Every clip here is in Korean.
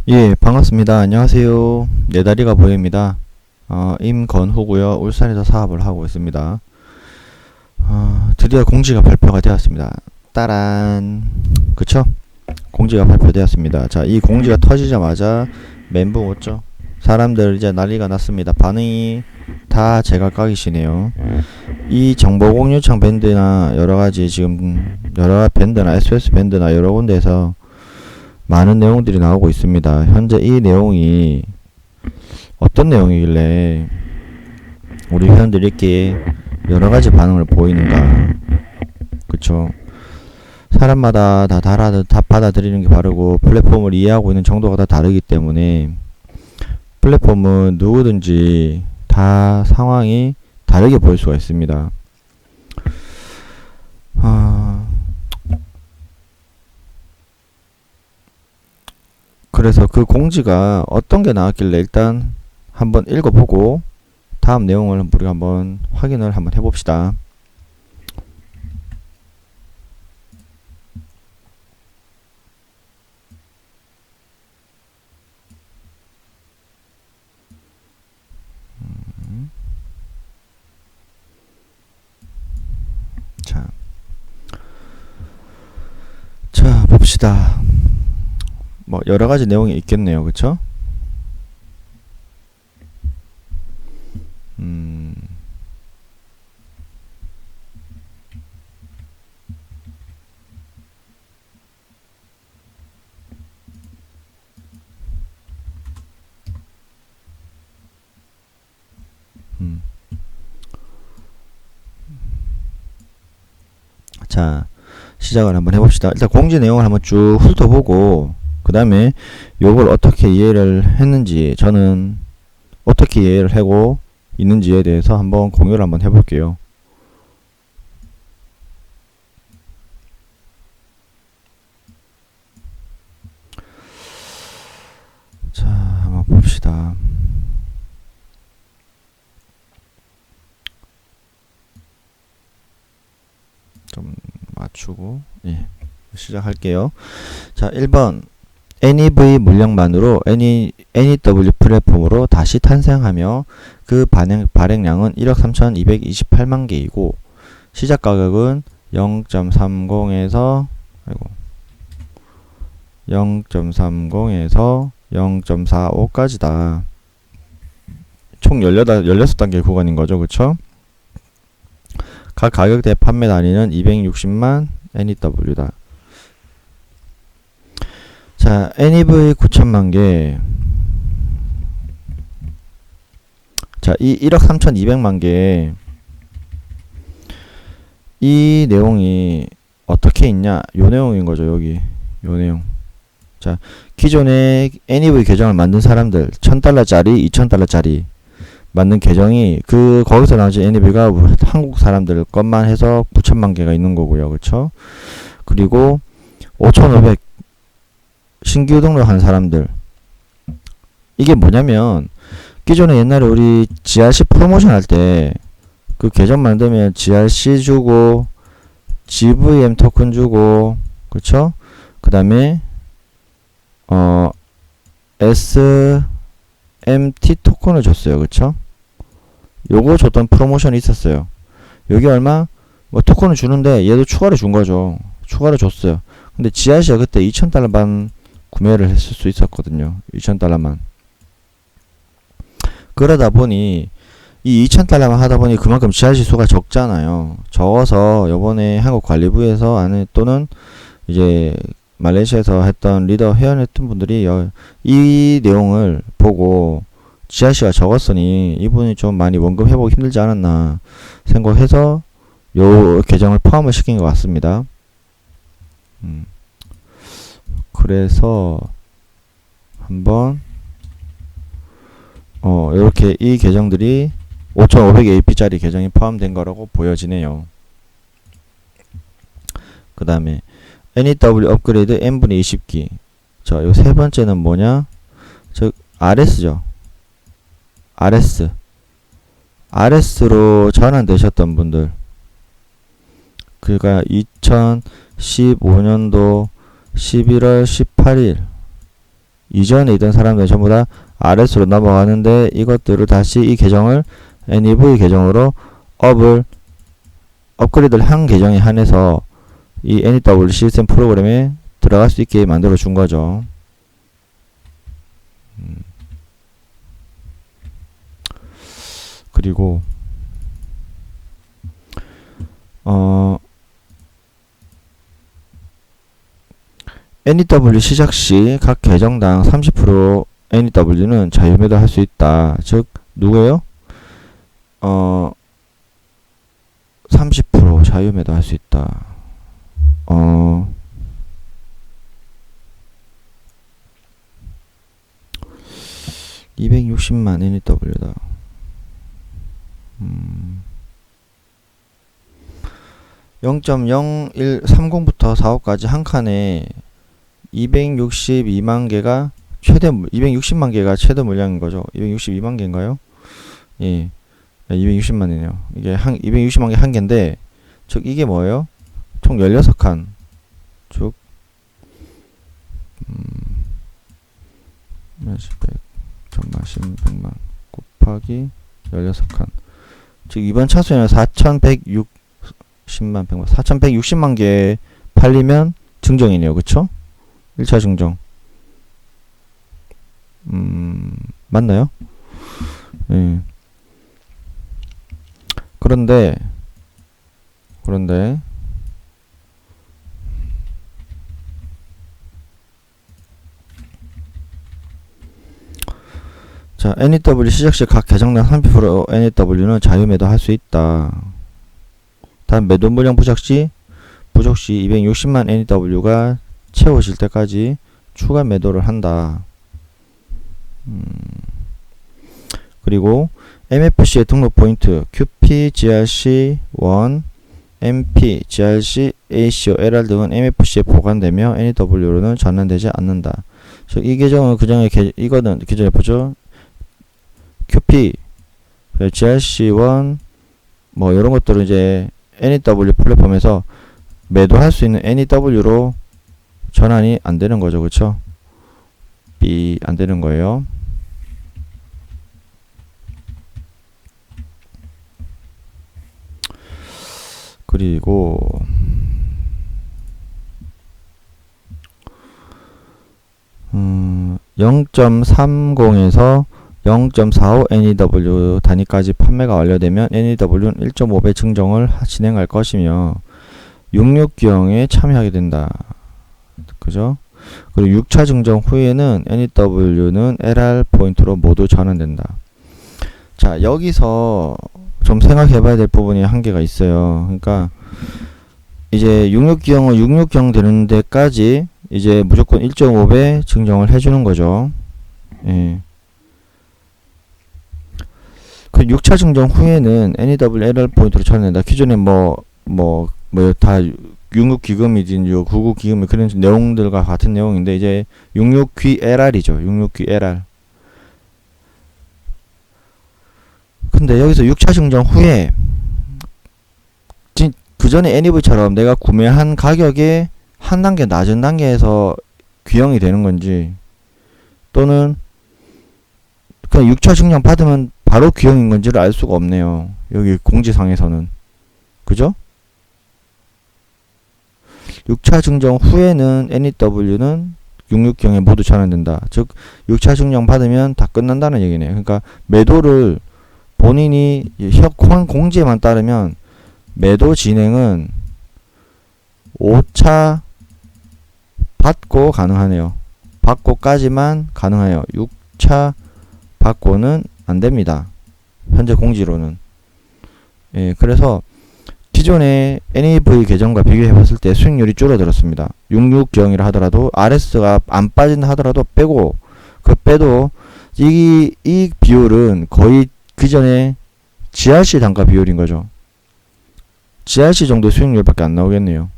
예, 반갑습니다. 안녕하세요. 네 다리가 보입니다. 임건호고요. 울산에서 사업을 하고 있습니다. 드디어 공지가 발표가 되었습니다. 따란. 그쵸? 공지가 발표되었습니다. 자, 이 공지가 터지자마자 멘붕 왔죠? 사람들 이제 난리가 났습니다. 반응이 다 제각각이시네요. 이 정보공유청 밴드나 여러가지 지금 여러 밴드나 SOS 밴드나 여러 군데에서 많은 내용들이 나오고 있습니다. 현재 이 내용이 어떤 내용이길래 우리 회원들이 이렇게 여러가지 반응을 보이는가. 그쵸? 사람마다 다 받아들이는 게 다르고 플랫폼을 이해하고 있는 정도가 다 다르기 때문에 플랫폼은 누구든지 다 상황이 다르게 보일 수가 있습니다. 그래서 그 공지가 어떤 게 나왔길래 일단 한번 읽어보고 다음 내용을 우리가 한번 확인을 한번 해봅시다. 자, 자 봅시다. 뭐 여러 가지 내용이 있겠네요, 그쵸? 음, 음. 자, 시작을 한번 해봅시다. 일단 공지 내용을 한번 쭉 훑어보고 그 다음에 요걸 어떻게 이해를 했는지, 저는 어떻게 이해를 하고 있는지에 대해서 한번 공유를 한번 해볼게요. 자, 한번 봅시다. 좀 맞추고, 예, 시작할게요. 자, 1번. NEV 물량만으로 NEW 플랫폼으로 다시 탄생하며 그 발행량은 1억 3,228만 개이고 시작 가격은 0.30에서 0.30에서 0.45까지다. 총 16단계 구간인 거죠. 그쵸? 각 가격대 판매 단위는 260만 NEW다. 자, NEV 9천만 개. 자, 이 1억 3,200만 개. 이 내용이 어떻게 있냐? 요 내용인 거죠, 여기. 요 내용. 자, 기존에 NEV 계정을 만든 사람들, 1,000달러짜리, 2,000달러짜리 만든 계정이 거기서 나오는 NEV가 한국 사람들 것만 해서 9천만 개가 있는 거고요. 그쵸? 그리고 5,500 신규 등록한 사람들. 이게 뭐냐면 기존에 옛날에 우리 GRC 프로모션 할 때 그 계정 만들면 GRC 주고 GVM 토큰 주고, 그쵸? 그 다음에 SMT 토큰을 줬어요. 그쵸? 요거 줬던 프로모션이 있었어요. 여기 얼마? 뭐 토큰을 주는데 얘도 추가로 준 거죠. 추가로 줬어요. 근데 GRC가 그때 2,000달러만 구매를 했을 수 있었거든요. 2,000달러만. 그러다 보니 이 2,000달러만 하다 보니 그만큼 GRC 수가 적잖아요. 적어서 요번에 한국관리부에서 안에 또는 이제 말레이시아에서 했던 리더 회원했던 분들이 이 내용을 보고 GRC가 적었으니 이분이 좀 많이 원금 회복이 힘들지 않았나 생각해서 요 계정을 포함을 시킨 것 같습니다. 그래서 한번 이렇게 이 계정들이 5500AP짜리 계정이 포함된 거라고 보여지네요. 그 다음에 NEW 업그레이드 n분의 20기. 자, 요 세 번째는 뭐냐? 즉 RS죠. RS로 전환되셨던 분들. 그러니까 2015년도 11월 18일 이전에 있던 사람들 전부 다 RS로 넘어가는데 이것들을 다시 이 계정을 NEV 계정으로 업그레이드를 한 계정에 한해서 이 NEW 시스템 프로그램에 들어갈 수 있게 만들어 준 거죠. 그리고 NEW 시작 시 각 계정당 30% NEW는 자유 매도할 수 있다. 즉 누구예요? 30% 자유 매도할 수 있다. 260만 NEW다. 0.0130부터 45까지 한 칸에 262만 개가 260만 개가 최대 물량인 거죠. 262만 개인가요? 예. 260만이네요. 이게 260만 개 한 개인데, 즉, 이게 뭐예요? 총 16칸. 쭉, 100, 100만 곱하기 16칸. 즉, 이번 차수에는 4160만 개 팔리면 증정이네요. 그쵸? 1차 증정. 맞나요? 예. 그런데 자, NEW 시작 시 각 계정당 30% NEW는 자유 매도할 수 있다. 단 매도 물량 부족 시 260만 NEW가 채워질 때까지 추가 매도를 한다. 그리고 MFC의 등록 포인트 QP, GRC1, MP, GRC, ACO, LR 등은 MFC에 보관되며 NEW로는 전환되지 않는다. 즉, 이 계정은 이거는 기존에 보죠. QP, GRC1, 뭐 이런 것들은 이제 NEW 플랫폼에서 매도할 수 있는 NEW로 전환이 안 되는 거죠. 그쵸? 안 되는 거예요. 그리고 0.30에서 0.45 NEW 단위까지 판매가 완료되면 NEW는 1.5배 증정을 진행할 것이며 66기형에 참여하게 된다. 그죠? 그리고 6차 증정 후에는 NEW는 LR 포인트로 모두 전환된다. 자, 여기서 좀 생각해 봐야 될 부분이 한 개가 있어요. 그러니까 이제 66기형은 66기형 되는 데까지 이제 무조건 1.5배 증정을 해주는 거죠. 예. 그 6차 증정 후에는 NEW LR 포인트로 전환된다. 기존에 다 66기금이든 99기금이 그런 내용들과 같은 내용인데 이제 66QLR이죠. 66QLR. 근데 여기서 6차 증정 후에 그 전에 NEV처럼 내가 구매한 가격에 한 단계 낮은 단계에서 귀형이 되는 건지 또는 그냥 6차 증정 받으면 바로 귀형인 건지를 알 수가 없네요. 여기 공지상에서는. 그죠? 6차 증정 후에는 NEW는 66기형에 모두 전환된다. 즉 6차 증정 받으면 다 끝난다는 얘기네요. 그러니까 매도를 본인이 공지에만 따르면 매도 진행은 5차 받고 가능하네요. 받고까지만 가능해요. 6차 받고는 안됩니다. 현재 공지로는. 예, 그래서 기존의 NEV 계정과 비교해봤을 때 수익률이 줄어들었습니다. 66기형이라 하더라도 RS가 안 빠진다 하더라도 빼도 이 비율은 거의 그전에 GRC 단가 비율인 거죠. GRC 정도 수익률밖에 안 나오겠네요.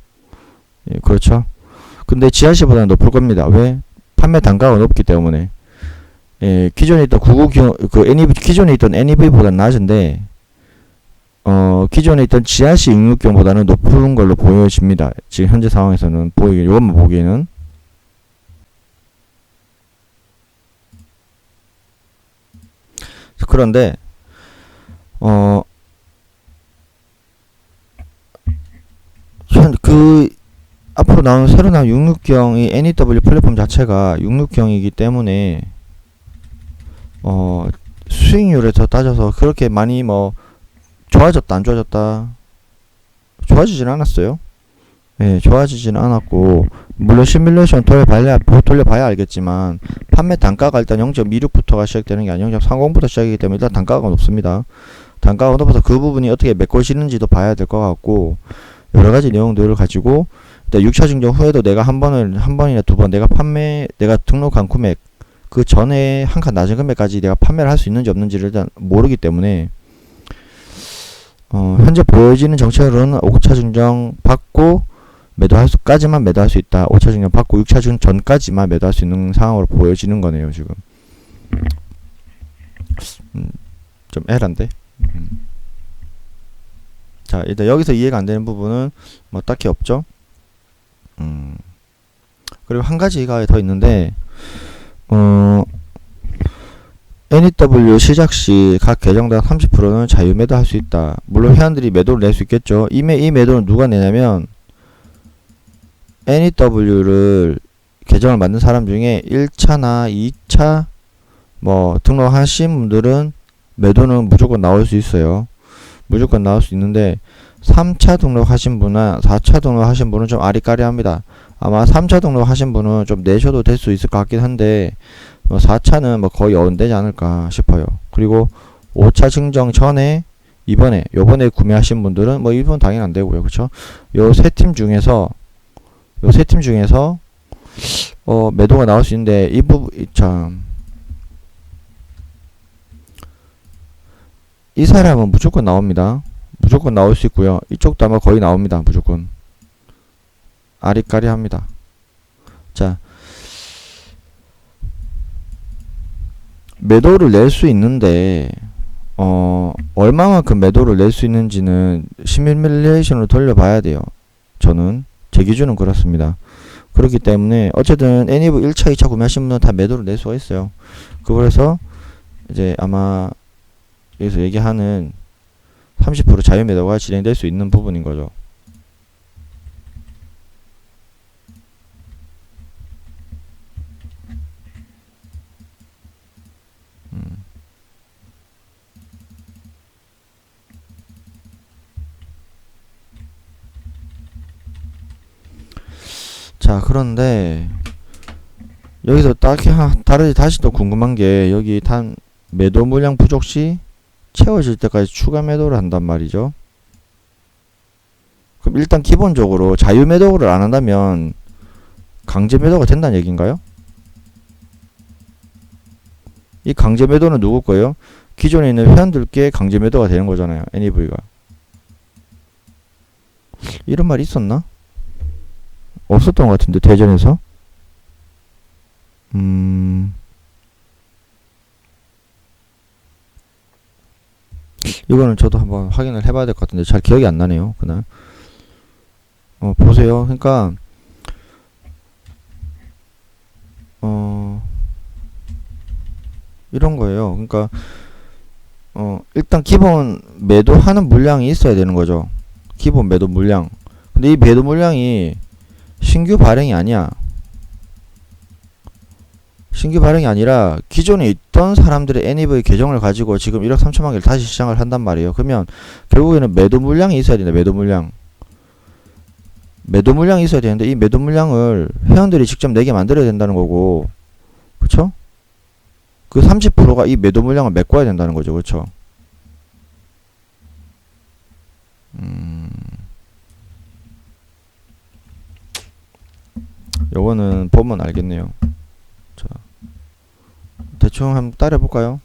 예, 그렇죠. 근데 GRC보다는 높을 겁니다. 왜? 판매 단가가 높기 때문에. 예, 기존에 있던 99기형, 기존에 있던 NEV보다는 낮은데, 기존에 있던 GRC 66기형보다는 높은 걸로 보여집니다. 지금 현재 상황에서는 이것만 보기에는. 그런데 어 그 앞으로 나오는 새로 나온 660이 NEW 플랫폼 자체가 660이기 때문에 수익률에서 따져서 그렇게 많이 뭐 좋아졌다 안 좋아졌다, 좋아지진 않았어요. 예, 좋아지진 않았고, 물론 시뮬레이션 돌려봐야 알겠지만 판매 단가가 일단 0.26부터가 시작되는 게 아니고 0.30부터 시작이기 때문에 일단 단가가 높습니다. 단가가 높아서 그 부분이 어떻게 메꿔지는지도 봐야 될 것 같고, 여러가지 내용들을 가지고 일단 6차 증정 후에도 내가 한 번이나 두 번 내가 등록한 금액 그 전에 한 칸 낮은 금액까지 내가 판매를 할 수 있는지 없는지를 일단 모르기 때문에 현재 보여지는 정책으로는 5차 증정 받고 매도까지만 매도할 수 있다. 5차 증정 받고 6차 증정 전까지만 매도할 수 있는 상황으로 보여지는 거네요, 지금. 좀 애란데. 자, 일단 여기서 이해가 안 되는 부분은 뭐 딱히 없죠. 그리고 한 가지가 더 있는데, NEW 시작 시 각 계정당 30%는 자유 매도할 수 있다. 물론 회원들이 매도를 낼 수 있겠죠. 이 매도는 누가 내냐면 NEW를 계정을 만든 사람 중에 1차나 2차 뭐 등록하신 분들은 매도는 무조건 나올 수 있어요. 무조건 나올 수 있는데 3차 등록하신 분이나 4차 등록하신 분은 좀 아리까리합니다. 아마 3차 등록하신 분은 좀 내셔도 될 수 있을 것 같긴 한데 4차는 뭐 거의 언되지 않을까 싶어요. 그리고 5차 증정 전에 요번에 구매하신 분들은 뭐 이분 당연히 안 되고요. 그쵸? 요 세 팀 중에서 매도가 나올 수 있는데 이 부분 참, 이 사람은 무조건 나옵니다. 무조건 나올 수 있고요. 이쪽도 아마 거의 나옵니다. 무조건. 아리까리합니다. 자, 매도를 낼 수 있는데 얼마만큼 매도를 낼 수 있는지는 시뮬레이션으로 돌려봐야 돼요. 저는 제 기준은 그렇습니다. 그렇기 때문에 어쨌든 애니브 1차, 2차 구매하신 분은 다 매도를 낼 수가 있어요. 그래서 이제 아마 여기서 얘기하는 30% 자유 매도가 진행될 수 있는 부분인 거죠. 자, 그런데 여기서 딱히 다시 또 궁금한 게, 여기 매도 물량 부족 시 채워질 때까지 추가 매도를 한단 말이죠. 그럼 일단 기본적으로 자유 매도를 안 한다면 강제 매도가 된다는 얘기인가요? 이 강제 매도는 누구 거예요? 기존에 있는 회원들께 강제 매도가 되는 거잖아요. NEV가. 이런 말이 있었나? 없었던 것 같은데, 대전에서. 이거는 저도 한번 확인을 해봐야 될 것 같은데 잘 기억이 안 나네요. 그날. 보세요. 그러니까 이런 거예요. 그러니까 일단 기본 매도하는 물량이 있어야 되는 거죠. 기본 매도 물량. 근데 이 매도 물량이 신규 발행이 아니야. 신규 발행이 아니라 기존에 있던 사람들의 NEV 계정을 가지고 지금 1억 3천만 개를 다시 시장을 한단 말이에요. 그러면 결국에는 매도 물량이 있어야 된다. 매도 물량. 매도 물량이 있어야 되는데 이 매도 물량을 회원들이 직접 내게 만들어야 된다는 거고, 그쵸? 그 30%가 이 매도 물량을 메꿔야 된다는 거죠. 그쵸? 요거는 보면 알겠네요. 자, 대충 한번 따라해볼까요?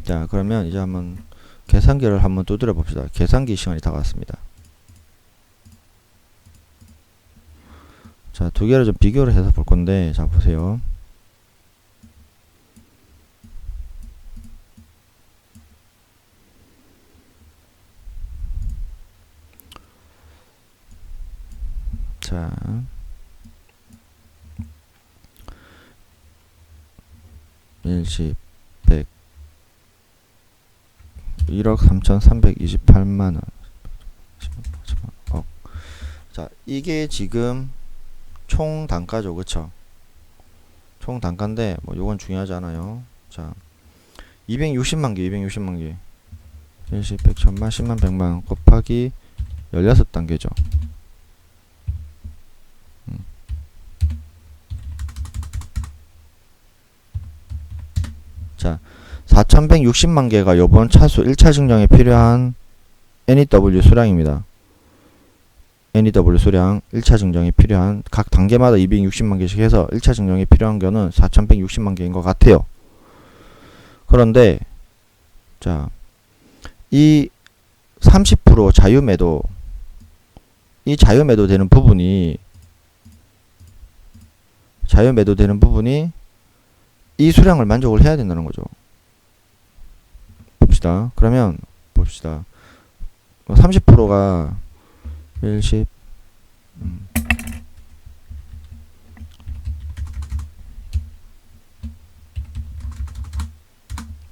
자, 그러면 이제 한번 계산기를 한번 두드려 봅시다. 계산기 시간이 다가왔습니다. 자, 두 개를 좀 비교를 해서 볼 건데, 자, 보세요. 자, 일시 100 1억 3,328만원. 자, 이게 지금 총 단가죠. 그쵸? 총 단가인데 뭐 요건 중요하지 않아요. 자, 260만 개 260만 개 일시 100 1000만 10만 100만 곱하기 16단계죠. 자, 4160만 개가 요번 차수 1차 증정에 필요한 NEW 수량입니다. NEW 수량 1차 증정에 필요한 각 단계마다 260만 개씩 해서 1차 증정에 필요한 거는 4160만 개인 것 같아요. 그런데 자, 이 30% 자유매도, 이 자유매도 되는 부분이 이 수량을 만족을 해야 된다는 거죠. 봅시다. 그러면 봅시다. 30%가 10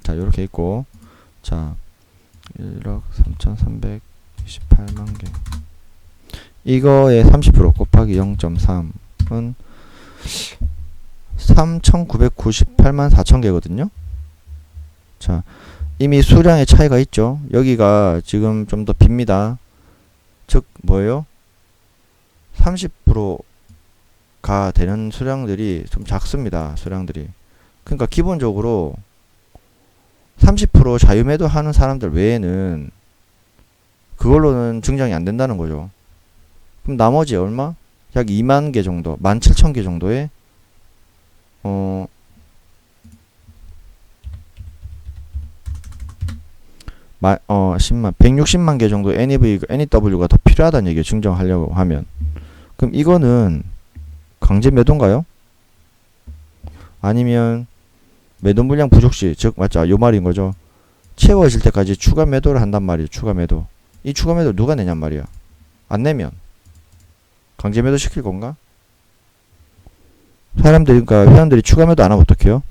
자, 요렇게 있고, 자, 1억 3,328만 개. 이거의 30% 곱하기 0.3은 3,998만 4천 개거든요. 자, 이미 수량의 차이가 있죠. 여기가 지금 좀 더 빕니다. 즉, 뭐예요? 30%가 되는 수량들이 좀 작습니다. 수량들이. 그러니까 기본적으로 30% 자유매도 하는 사람들 외에는 그걸로는 증정이 안 된다는 거죠. 그럼 나머지 얼마? 약 2만 개 정도, 17,000개 정도의 10만, 160만 개 정도 NEW가 더 필요하다는 얘기예요. 증정하려고 하면. 그럼 이거는 강제 매도인가요? 아니면 매도 물량 부족 시, 즉 맞죠? 요 말인 거죠. 채워질 때까지 추가 매도를 한단 말이에요. 추가 매도. 이 추가 매도 누가 내냔 말이야. 안 내면 강제 매도 시킬 건가? 사람들이, 그러니까 회원들이 추가 매도 안 하면 어떡해요?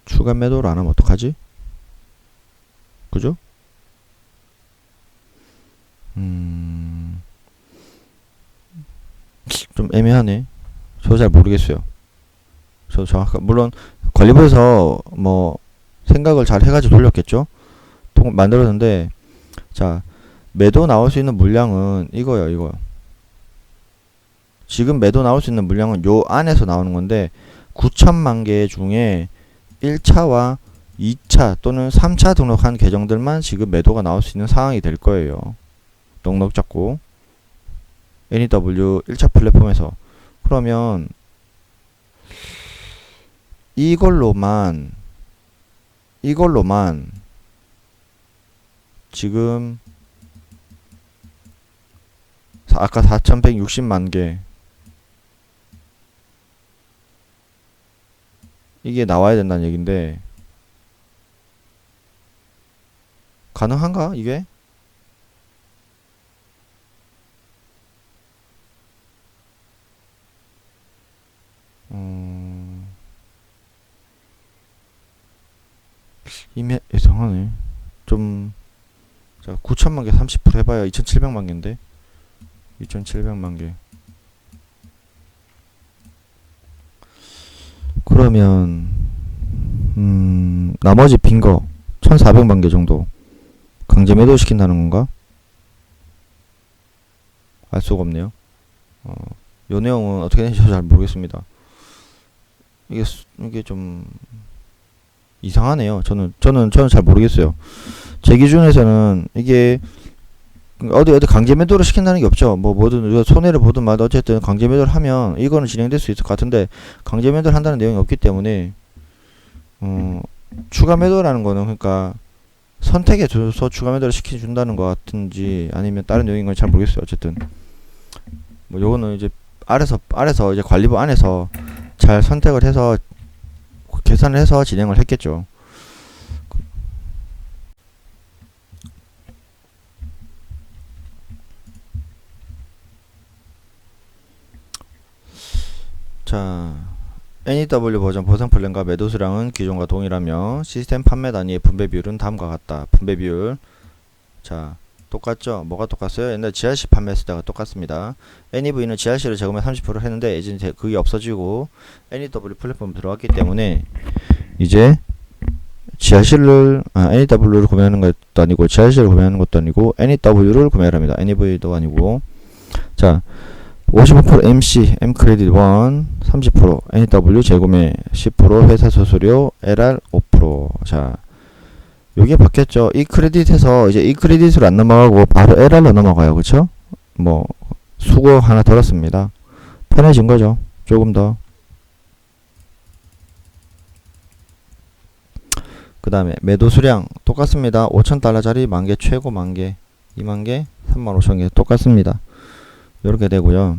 추가 매도를 안 하면 어떡하지? 그죠? 좀 애매하네. 저 잘 모르겠어요. 저 정확한, 물론 관리부에서 뭐 생각을 잘 해가지고 돌렸겠죠. 만들었는데, 자, 매도 나올 수 있는 물량은 이거요, 이거. 지금 매도 나올 수 있는 물량은 요 안에서 나오는 건데 9천만 개 중에 1차와 2차 또는 3차 등록한 계정들만 지금 매도가 나올 수 있는 상황이 될 거예요. 넉넉 잡고 NEW 1차 플랫폼에서. 그러면 이걸로만 지금 아까 4160만 개 이게 나와야 된다는 얘긴데 가능한가 이게? 이미 예상하네. 좀, 자, 9천만 개 30% 해봐야 2,700만 개인데 2,700만 개. 그러면 나머지 빈 거 1,400만 개 정도 강제 매도 시킨다는 건가? 알 수가 없네요. 요 내용은 어떻게 되는지 잘 모르겠습니다. 이게 좀 이상하네요. 저는 잘 모르겠어요. 제 기준에서는 이게 어디 강제 매도를 시킨다는 게 없죠. 뭐 뭐든 손해를 보든 말든 어쨌든 강제 매도를 하면 이거는 진행될 수 있을 것 같은데 강제 매도를 한다는 내용이 없기 때문에 추가 매도라는 거는 그러니까 선택에 줘서 추가 매도를 시켜준다는 것 같은지 아니면 다른 내용인 건 잘 모르겠어요. 어쨌든 뭐 요거는 이제 아래서 이제 관리부 안에서 잘 선택을 해서 계산을 해서 진행을 했겠죠. 자, NEW 버전 보상 플랜과 매도 수량은 기존과 동일하며 시스템 판매 단위의 분배 비율은 다음과 같다. 분배 비율. 자, 똑같죠? 뭐가 똑같어요? 옛날 GRC 판매했을 때가 똑같습니다. NEV는 GRC를 제공해 30%를 했는데 이제 그게 없어지고 NEW 플랫폼 들어왔기 때문에 이제 GRC를 NEW를 구매하는 것도 아니고 GRC를 구매하는 것도 아니고 NEW를 구매를 합니다. NEV도 아니고. 자, 55% MC, M 크레딧 1, 30%, NEW 재구매 10%, 회사 수수료, LR 5%. 자, 요게 바뀌었죠. 이 크레딧에서 이제 이 크레딧으로 안 넘어가고 바로 LR로 넘어가요. 그쵸? 뭐, 수고 하나 덜었습니다. 편해진 거죠. 조금 더. 그 다음에 매도 수량 똑같습니다. 5,000달러짜리 만개 최고 만개 2만개 35,000개 똑같습니다. 요렇게 되고요.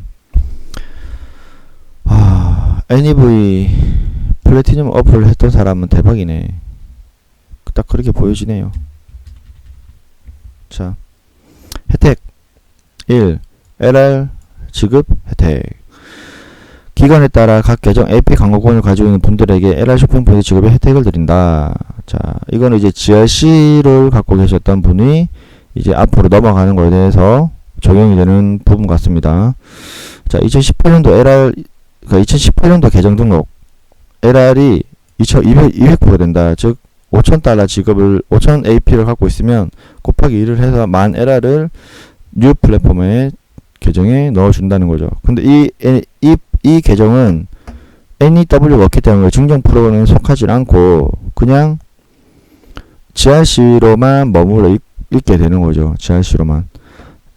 NEV 플래티넘 어플을 했던 사람은 대박이네. 딱 그렇게 보여지네요. 자, 혜택 1. LR 지급 혜택. 기간에 따라 각 계정 AP 광고권을 가지고 있는 분들에게 LR 쇼핑 포인트 지급의 혜택을 드린다. 자, 이거는 이제 GRC를 갖고 계셨던 분이 이제 앞으로 넘어가는 거에 대해서 적용이 되는 부분 같습니다. 자, 2018년도 LR, 그러니까 2018년도 계정 등록 LR이 200% 된다. 즉 5,000달러 지급을 5,000 AP를 갖고 있으면 곱하기 1을 해서 10,000 LR을 뉴 플랫폼에 계정에 넣어준다는 거죠. 근데 이 계정은 NEW가 없기 때문에 증정 프로그램에 속하지 않고 그냥 GRC로만 머물러 있게 되는 거죠. GRC로만.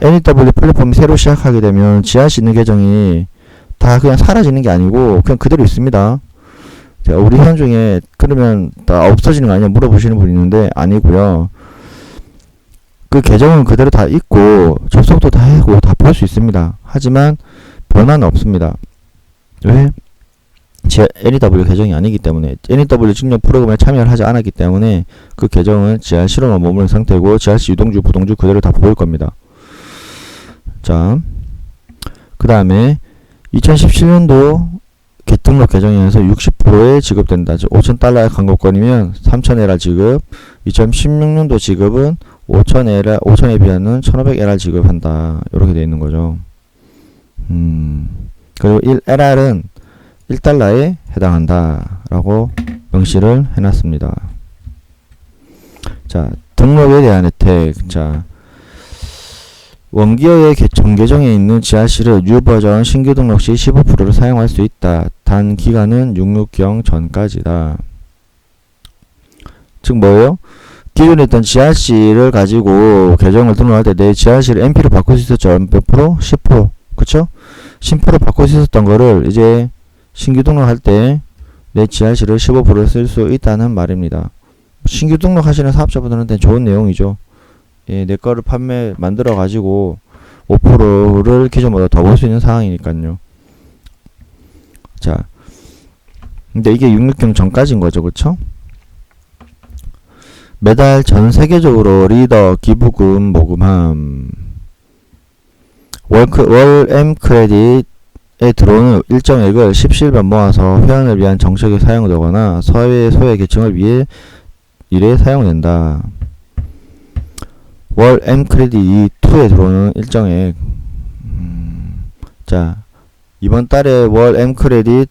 NEW 플랫폼이 새로 시작하게 되면 GRC 있는 계정이 다 그냥 사라지는 게 아니고 그냥 그대로 있습니다. 자, 우리 회원 중에 그러면 다 없어지는 거 아니냐 물어보시는 분이 있는데 아니고요. 그 계정은 그대로 다 있고 접속도 다 하고 다 볼 수 있습니다. 하지만 변화는 없습니다. 왜? NEW 계정이 아니기 때문에 NEW 증정 프로그램에 참여를 하지 않았기 때문에 그 계정은 GRC로만 머무는 상태고 GRC 유동주 부동주 그대로 다 보일 겁니다. 자, 그 다음에 2017년도 등록 계정에서 60%에 지급된다. 즉 5,000달러의 광고권이면 3,000LR 지급. 2016년도 지급은 5,000에 비하면 1,500LR 지급한다. 이렇게 되어 있는 거죠. 그리고 1LR은 1달러에 해당한다. 라고 명시를 해놨습니다. 자, 등록에 대한 혜택. 자, 원기어의 전 계정에 있는 GRC를 뉴 버전 신규 등록 시 15%를 사용할 수 있다. 단 기간은 660 전까지다. 즉 뭐예요? 기존에 있던 GRC를 가지고 계정을 등록할 때 내 GRC를 MP로 바꿀 수 있었죠. 몇 프로? 10%. 그쵸? 10% 바꿀 수 있었던 거를 이제 신규 등록할 때 내 GRC를 15% 쓸 수 있다는 말입니다. 신규 등록하시는 사업자분들한테 좋은 내용이죠. 예, 내 거를 만들어 가지고 5%를 기존보다 더 볼 수 있는 상황이니까요. 자, 근데 이게 660 전까지인 거죠, 그쵸? 매달 전 세계적으로 리더 기부금 모금함. 월 M 크레딧에 들어오는 일정액을 17번 모아서 회원을 위한 정책에 사용되거나 사회 소외 계층을 위해 일에 사용된다. 월 M 크레딧 2에 들어오는 일정액. 자, 이번 달에 월 M 크레딧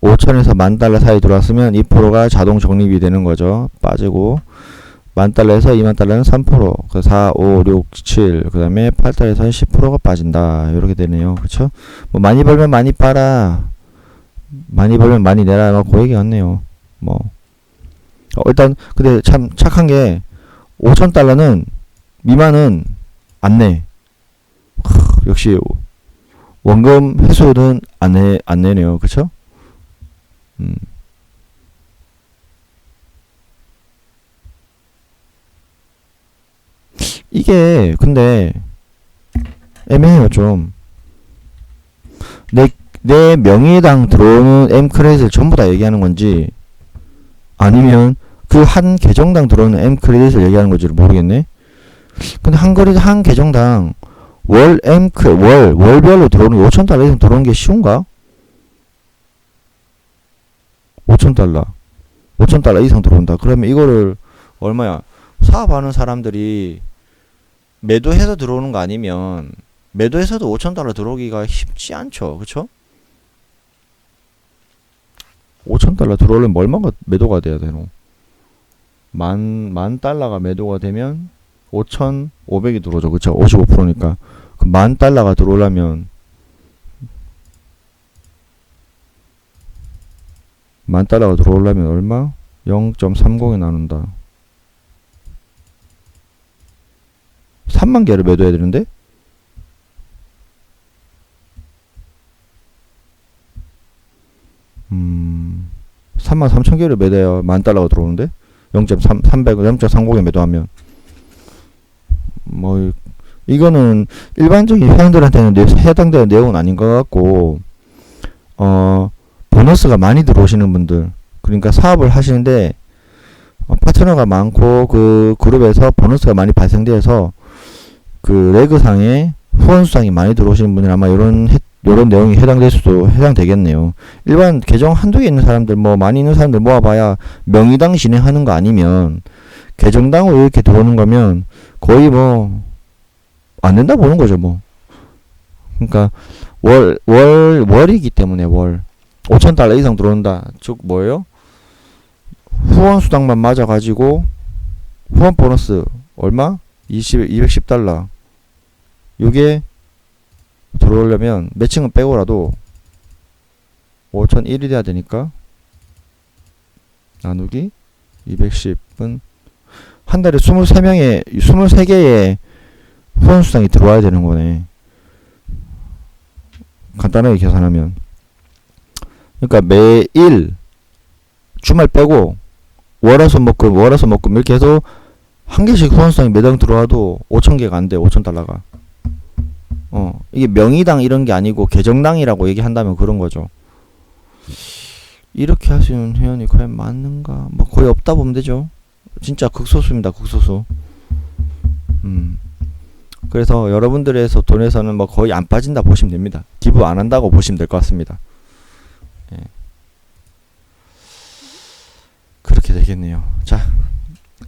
5,000에서 10,000달러 사이 들어왔으면 2%가 자동 적립이 되는 거죠. 빠지고 10,000달러에서 20,000달러는 3%, 그 4, 5, 6, 7, 그 다음에 8달러에서는 10%가 빠진다. 이렇게 되네요. 그쵸? 뭐 많이 벌면 많이 빨아, 많이 벌면 많이 내라. 뭐 그 얘기 같네요. 뭐 일단 근데 참 착한 게 5,000달러는 미만은 안 내. 역시 원금 회수는 안 내네요. 그쵸? 이게 근데 애매해요. 좀 내 명의당 들어오는 M 크레딧을 전부 다 얘기하는 건지 아니면 그 한 계정당 들어오는 M 크레딧을 얘기하는 건지를 모르겠네. 근데 한 계정당 월별로 들어오는 5,000달러 이상 들어오는 게 쉬운가? 5,000달러. 5,000달러 이상 들어온다. 그러면 이거를 얼마야? 사업하는 사람들이 매도해서 들어오는 거 아니면 매도해서도 5,000달러 들어오기가 쉽지 않죠. 그쵸? 5,000달러 들어오려면 얼마가 매도가 돼야 되노? 만 달러가 매도가 되면 5,500이 들어오죠. 그쵸? 55%니까. 그 만 달러가 들어오려면 만 달러가 들어오려면 얼마? 0.30이 나눈다. 3만 개를 매도해야 되는데? 3만 3천 개를 매도해야 만 달러가 들어오는데? 0.30에 매도하면. 뭐, 이거는 일반적인 회원들한테는 해당되는 내용은 아닌 것 같고, 보너스가 많이 들어오시는 분들, 그러니까 사업을 하시는데, 파트너가 많고, 그 그룹에서 보너스가 많이 발생돼서, 그 레그상에 후원 수당이 많이 들어오시는 분이 아마 요런 내용이 해당되겠네요. 일반 계정 한두 개 있는 사람들, 뭐 많이 있는 사람들 모아봐야 명의당 진행하는 거 아니면 계정당으로 이렇게 들어오는 거면 거의 뭐 안 된다 보는 거죠, 뭐. 그러니까 월이기 때문에 월 5,000달러 이상 들어온다. 즉 뭐예요? 후원 수당만 맞아가지고 후원 보너스 얼마? 210달러. 요게 들어오려면 매칭은 빼고라도 5,001이 돼야 되니까 나누기 210은 한 달에 23개의 후원 수당이 들어와야 되는 거네. 간단하게 계산하면. 그러니까 매일 주말 빼고 월화수목금 이렇게 해서 한 개씩 후원 수당이 매달 들어와도 5,000개가 안 돼. 5,000달러가. 이게 명의당 이런 게 아니고 계정당이라고 얘기한다면 그런 거죠. 이렇게 하시는 회원이 과연 맞는가? 뭐 거의 없다 보면 되죠. 진짜 극소수입니다. 극소수. 그래서 여러분들에서 돈에서는 뭐 거의 안 빠진다 보시면 됩니다. 기부 안 한다고 보시면 될 것 같습니다. 예. 그렇게 되겠네요. 자,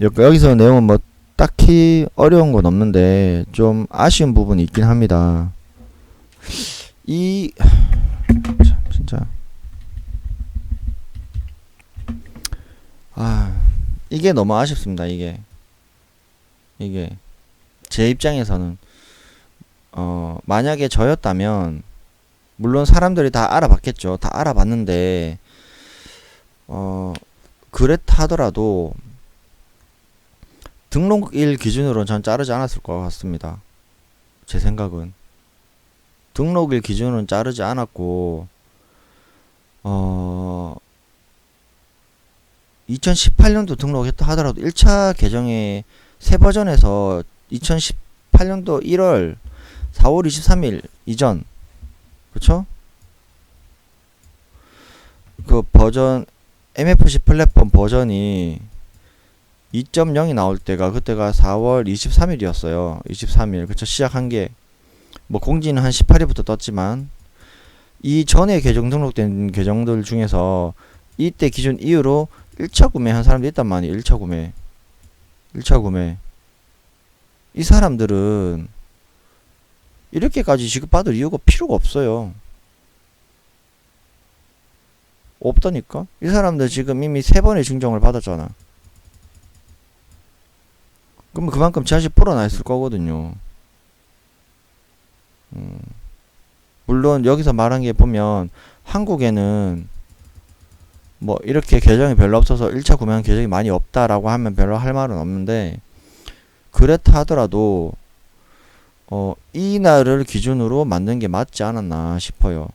여기서 내용은 뭐 딱히 어려운 건 없는데 좀 아쉬운 부분이 있긴 합니다. 진짜 이게 너무 아쉽습니다. 이게 제 입장에서는 만약에 저였다면 물론 사람들이 다 알아봤겠죠. 다 알아봤는데 그랬다 하더라도 등록일 기준으로는 전 자르지 않았을 것 같습니다. 제 생각은 등록일 기준으로는 자르지 않았고 2018년도 등록했다 하더라도 1차 계정의 새 버전에서 2018년도 1월 4월 23일 이전, 그쵸? 그 버전 MFC 플랫폼 버전이 2.0이 나올 때가 그때가 4월 23일이었어요. 23일. 그쵸? 시작한 게 뭐 공지는 한 18일부터 떴지만 이 전에 계정 등록된 계정들 중에서 이때 기준 이후로 1차 구매한 사람도 있단 말이에요. 1차 구매. 이 사람들은 이렇게까지 지급받을 이유가 필요가 없어요. 없다니까? 이 사람들 지금 이미 3번의 증정을 받았잖아. 그럼 그만큼 지하실 풀어놔 있을 거거든요. 물론 여기서 말한 게 보면 한국에는 뭐 이렇게 계정이 별로 없어서 1차 구매한 계정이 많이 없다라고 하면 별로 할 말은 없는데 그렇다 하더라도 이 날을 기준으로 만든 게 맞지 않았나 싶어요.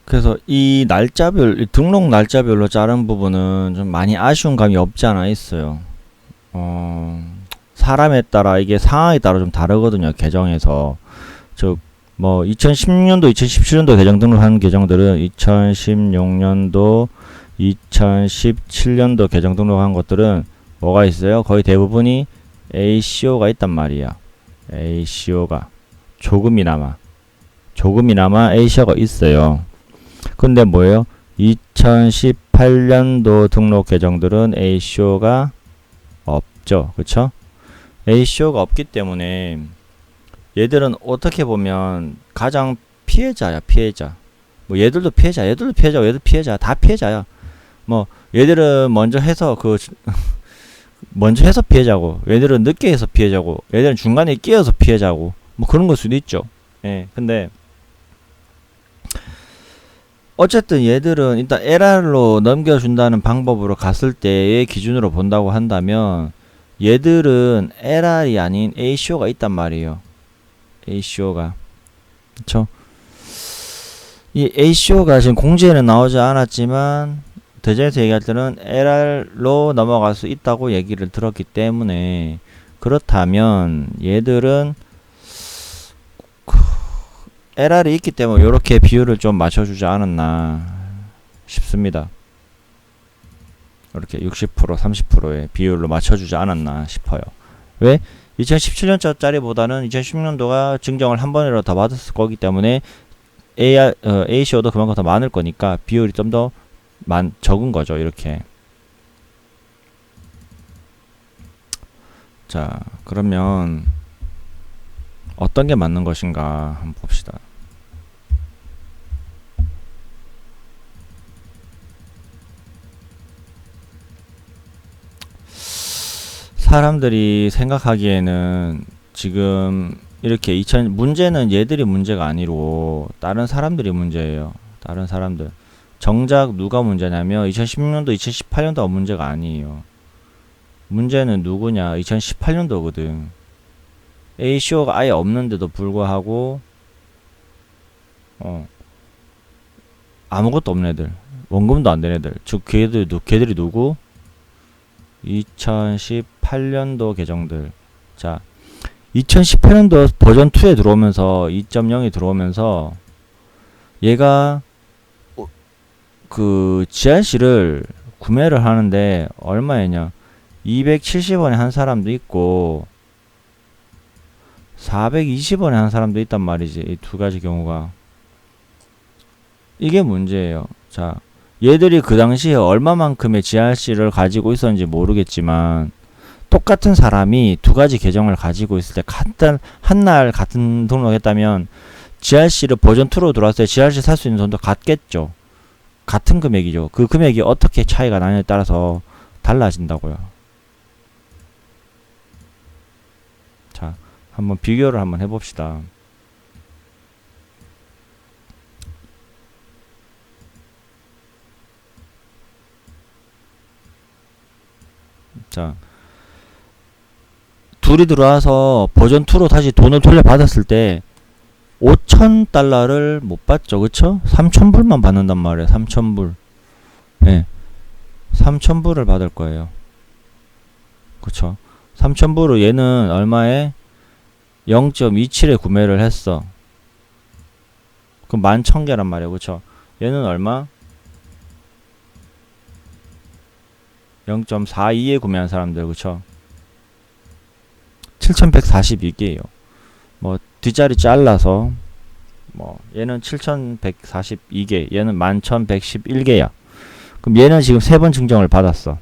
그래서 이 날짜별, 등록 날짜별로 자른 부분은 좀 많이 아쉬운 감이 없지 않아 있어요. 사람에 따라 이게 상황에 따라 좀 다르거든요. 계정에서. 즉 뭐 2016년도 2017년도 계정 등록한 계정들은 2016년도 2017년도 계정 등록한 것들은 뭐가 있어요? 거의 대부분이 ACO가 있단 말이야. ACO가 조금이나마 ACO가 있어요. 근데 뭐예요? 2018년도 등록 계정들은 ACO가 없죠. 그쵸? ACO가 없기 때문에 얘들은 어떻게 보면 가장 피해자야, 피해자. 뭐 얘들도 피해자, 얘들도 피해자, 얘들 피해자, 다 피해자야. 뭐 얘들은 먼저 해서 먼저 해서 피해자고, 얘들은 늦게 해서 피해자고, 얘들은 중간에 끼어서 피해자고, 뭐 그런 걸 수도 있죠. 예, 근데 어쨌든 얘들은 일단 LR로 넘겨준다는 방법으로 갔을 때의 기준으로 본다고 한다면 얘들은 LR이 아닌 ACO가 있단 말이에요. ACO가. 그쵸? 이 ACO가 지금 공지에는 나오지 않았지만 대전에서 얘기할 때는 LR로 넘어갈 수 있다고 얘기를 들었기 때문에 그렇다면 얘들은 LR이 있기 때문에 이렇게 비율을 좀 맞춰주지 않았나 싶습니다. 이렇게 60% 30%의 비율로 맞춰주지 않았나 싶어요. 왜? 2017년짜리보다는 2016년도가 증정을 한 번이라도 더 받았을 거기 때문에 ACO도 그만큼 더 많을 거니까 비율이 좀 더 적은 거죠. 이렇게. 자, 그러면 어떤 게 맞는 것인가 한번 봅시다. 사람들이 생각하기에는 지금 이렇게 문제는 얘들이 문제가 아니고 다른 사람들이 문제예요. 다른 사람들. 정작 누가 문제냐면 2016년도, 2018년도가 문제가 아니에요. 문제는 누구냐? 2018년도거든. ACO가 아예 없는데도 불구하고 아무것도 없는 애들, 원금도 안 된 애들. 즉 걔들이 누구? 2018년도 계정들. 자, 2018년도 버전 2에 들어오면서 2.0이 들어오면서 얘가 그 GRC를 구매를 하는데 얼마였냐? 270원에 한 사람도 있고 420원에 한 사람도 있단 말이지. 이 두 가지 경우가. 이게 문제예요. 자, 얘들이 그 당시에 얼마만큼의 GRC를 가지고 있었는지 모르겠지만 똑같은 사람이 두 가지 계정을 가지고 있을 때 한날 같은 등록했다면 GRC를 버전 2로 들어왔을 때 GRC 살 수 있는 돈도 같겠죠. 같은 금액이죠. 그 금액이 어떻게 차이가 나냐에 따라서 달라진다고요. 자, 한번 비교를 한번 해봅시다. 자, 둘이 들어와서 버전 2로 다시 돈을 돌려받았을 때 5,000달러를 못 받죠. 그쵸? 3,000불만 받는단 말이에요. 3,000불. 예. 3,000불을 받을 거예요. 그쵸? 3,000불을 얘는 얼마에? 0.27에 구매를 했어. 그럼 11,000개란 말이에요. 그쵸? 얘는 얼마? 0.42에 구매한 사람들. 그쵸? 7,142개예요. 뭐 뒷자리 잘라서 뭐 얘는 7,142개, 얘는 11,111개야. 그럼 얘는 지금 3번 증정을 받았어.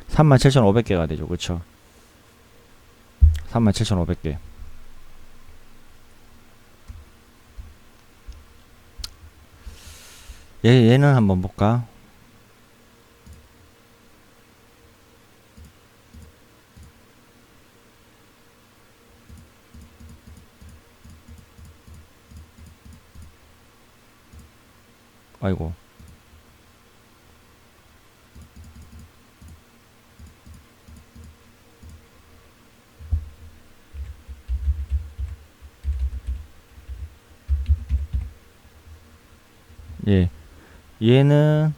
(37,500개가) 되죠. 그쵸? 37,500개. 얘는 한번 볼까? 아이고. 예. 얘는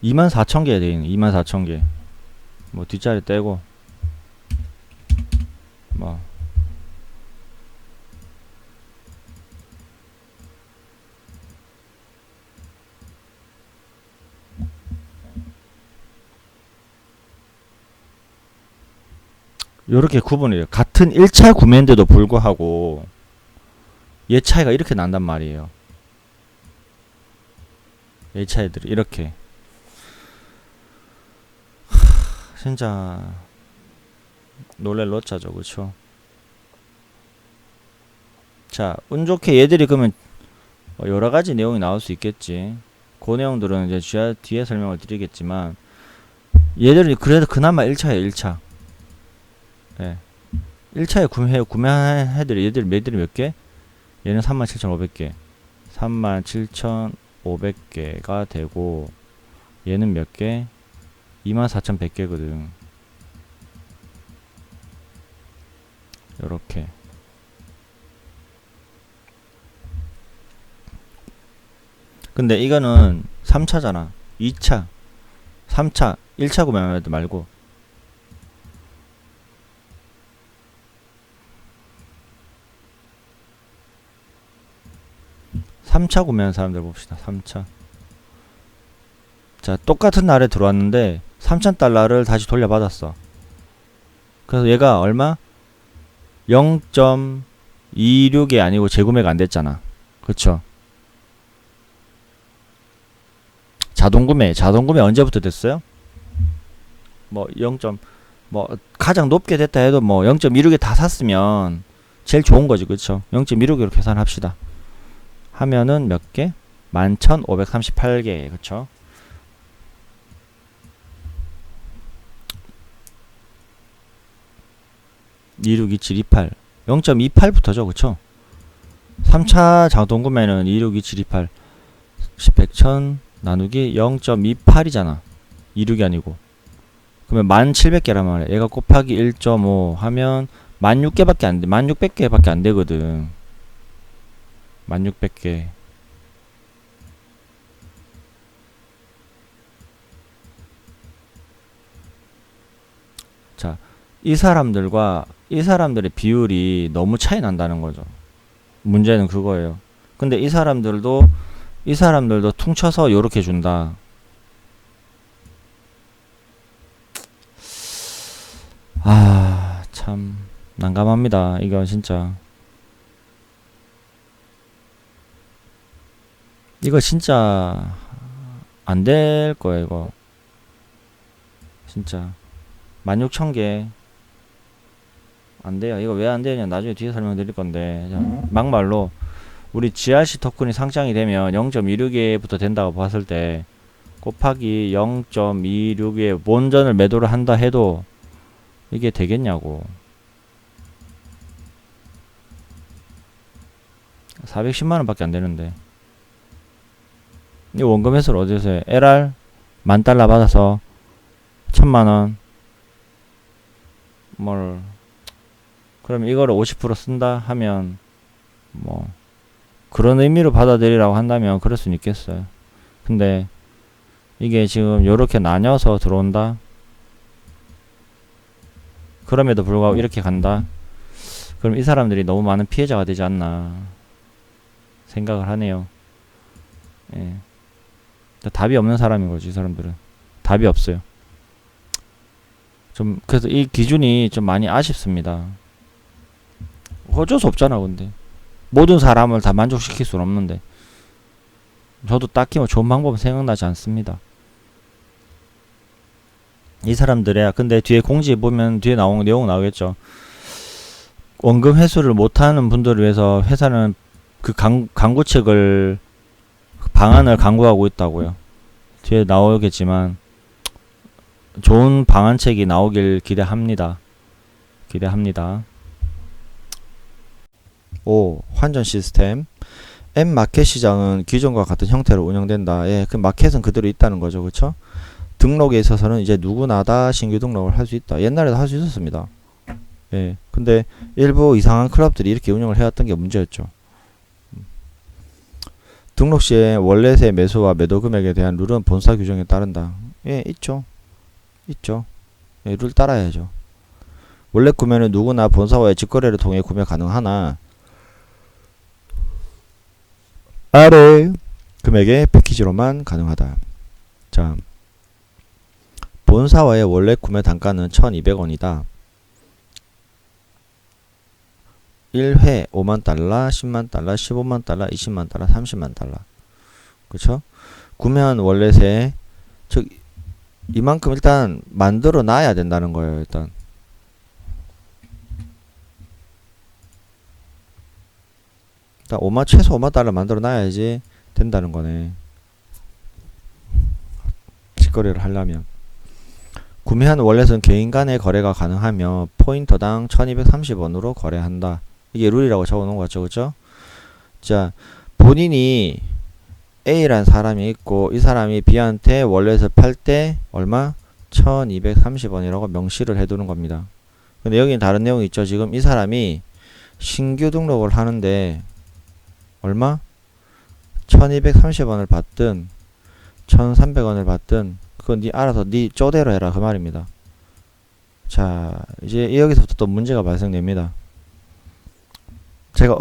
24,000개 되어있네. 24,000개. 뭐 뒷자리 떼고 뭐 요렇게 구분이 돼요. 같은 1차 구매인데도 불구하고 얘 차이가 이렇게 난단 말이에요. 얘 차이들이 이렇게. 진짜 놀랄 노짜죠, 그쵸? 자, 운 좋게 얘들이 그러면 여러 가지 내용이 나올 수 있겠지. 그 내용들은 이제 뒤에 설명을 드리겠지만, 얘들이 그래도 그나마 1차예요, 1차. 예. 1차에 구매한 애들이, 얘들이 몇 개? 얘는 37,500개. 37,500개가 되고, 얘는 몇 개? 24,100개거든. 요렇게. 근데 이거는 3차잖아. 2차, 3차, 1차 구매하는 애들 말고. (3차) 구매한 사람들 봅시다. 3차. 자, 똑같은 날에 들어왔는데 3,000달러를 다시 돌려받았어. 그래서 얘가 얼마? 0.26이 아니고 재구매가 안 됐잖아. 그쵸? 자동구매 언제부터 됐어요? 뭐 0. 뭐 가장 높게 됐다 해도 뭐 0.26에 다 샀으면 제일 좋은 거지, 그쵸? 0.26으로 계산합시다. 하면은 몇 개? 11,538개, 그쵸? (262728) 0.28부터죠, 그쵸? 3차 자동구매는 262728 100,000 나누기 0.28이잖아. 26이 아니고. 그러면 1700개란 말이야. 얘가 곱하기 1.5 하면 16,000개밖에 안 돼. 1600개밖에 안 되거든. 1600개. 자, 이 사람들의 비율이 너무 차이 난다는 거죠. 문제는 그거예요. 근데 이 사람들도 퉁쳐서 요렇게 준다. 아, 참 난감합니다. 이건 진짜. 이거 진짜 안 될 거예요, 이거. 진짜. 16,000개. 안 돼요. 이거 왜 안 되냐? 나중에 뒤에 설명드릴 건데. 자, 막말로 우리 GRC 토큰이 상장이 되면 0.26개부터 된다고 봤을 때 곱하기 0.26에 본전을 매도를 한다 해도 이게 되겠냐고. 410만원 밖에 안 되는데. 이 원금 회수를 어디서 해? LR 10,000달러 받아서 1,000만원 그럼 이거를 50% 쓴다 하면 뭐 그런 의미로 받아들이라고 한다면 그럴 수는 있겠어요. 근데 이게 지금 요렇게 나뉘어서 들어온다. 그럼에도 불구하고 이렇게 간다. 그럼 이 사람들이 너무 많은 피해자가 되지 않나 생각을 하네요. 예. 답이 없는 사람인 거지, 이 사람들은. 답이 없어요. 그래서 이 기준이 좀 많이 아쉽습니다. 어쩔 수 없잖아, 근데. 모든 사람을 다 만족시킬 수는 없는데. 저도 딱히 뭐 좋은 방법은 생각나지 않습니다. 이 사람들이야. 근데 뒤에 공지에 보면 뒤에 내용 나오겠죠. 원금 회수를 못하는 분들을 위해서 회사는 그 방안을 강구하고 있다고요. 뒤에 나오겠지만 좋은 방안책이 나오길 기대합니다. 5. 환전 시스템. 앱마켓 시장은 기존과 같은 형태로 운영된다. 예, 그 마켓은 그대로 있다는 거죠. 그쵸? 등록에 있어서는 이제 누구나 다 신규 등록을 할 수 있다. 옛날에도 할 수 있었습니다. 예, 근데 일부 이상한 클럽들이 이렇게 운영을 해왔던 게 문제였죠. 등록 시에 월렛의 매수와 매도 금액에 대한 룰은 본사 규정에 따른다. 예, 있죠. 예, 룰 따라야죠. 월렛 구매는 누구나 본사와의 직거래를 통해 구매 가능하나 아래 금액의 패키지로만 가능하다. 자, 본사와의 월렛 구매 단가는 1,200원이다. 1회 5만 달러, 10만 달러, 15만 달러, 20만 달러, 30만 달러. 그쵸? 구매한 월렛에 즉 이만큼 일단 만들어 놔야 된다는 거예요. 일단 최소 5만 달러 만들어 놔야지 된다는 거네. 직거래를 하려면. 구매한 월렛은 개인 간의 거래가 가능하며 포인터당 1230원으로 거래한다. 이게 룰이라고 적어놓은 거 같죠, 그쵸? 자, 본인이 A란 사람이 있고 이 사람이 B한테 월렛을 팔 때 얼마? 1230원이라고 명시를 해두는 겁니다. 근데 여기는 다른 내용이 있죠. 지금 이 사람이 신규 등록을 하는데 얼마? 1230원을 받든 1300원을 받든 그건 니 알아서 니 쪼대로 해라 그 말입니다. 자, 이제 여기서부터 또 문제가 발생됩니다. 제가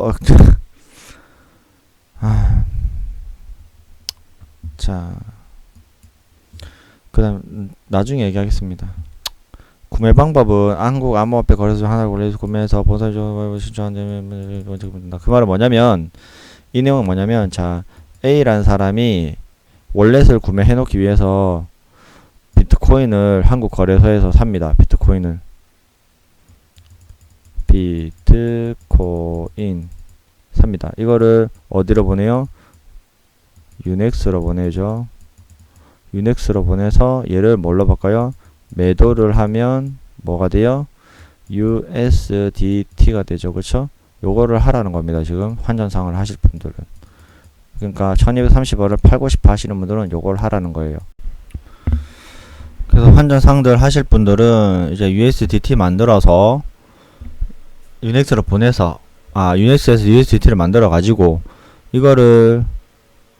자, 그 다음 나중에 얘기하겠습니다. 구매 방법은 한국 암호화폐 거래소 하나를 원래서 구매해서 본사적으로 신청하는 그 말은 뭐냐면 이 내용은 뭐냐면 자 A라는 사람이 월렛을 구매해 놓기 위해서 비트코인을 한국 거래소에서 삽니다. 비트코인 삽니다. 이거를 어디로 보내요? 유넥스로 보내죠. 유넥스로 보내서 얘를 뭘로 바꿔요? 매도를 하면 뭐가 돼요? USDT가 되죠. 그쵸? 요거를 하라는 겁니다. 지금 환전상을 하실 분들은. 그러니까 1230원을 팔고 싶어 하시는 분들은 요걸 하라는 거예요. 그래서 환전상들 하실 분들은 이제 USDT 만들어서 유넥스로 보내서 유넥스에서 USDT를 만들어 가지고 이거를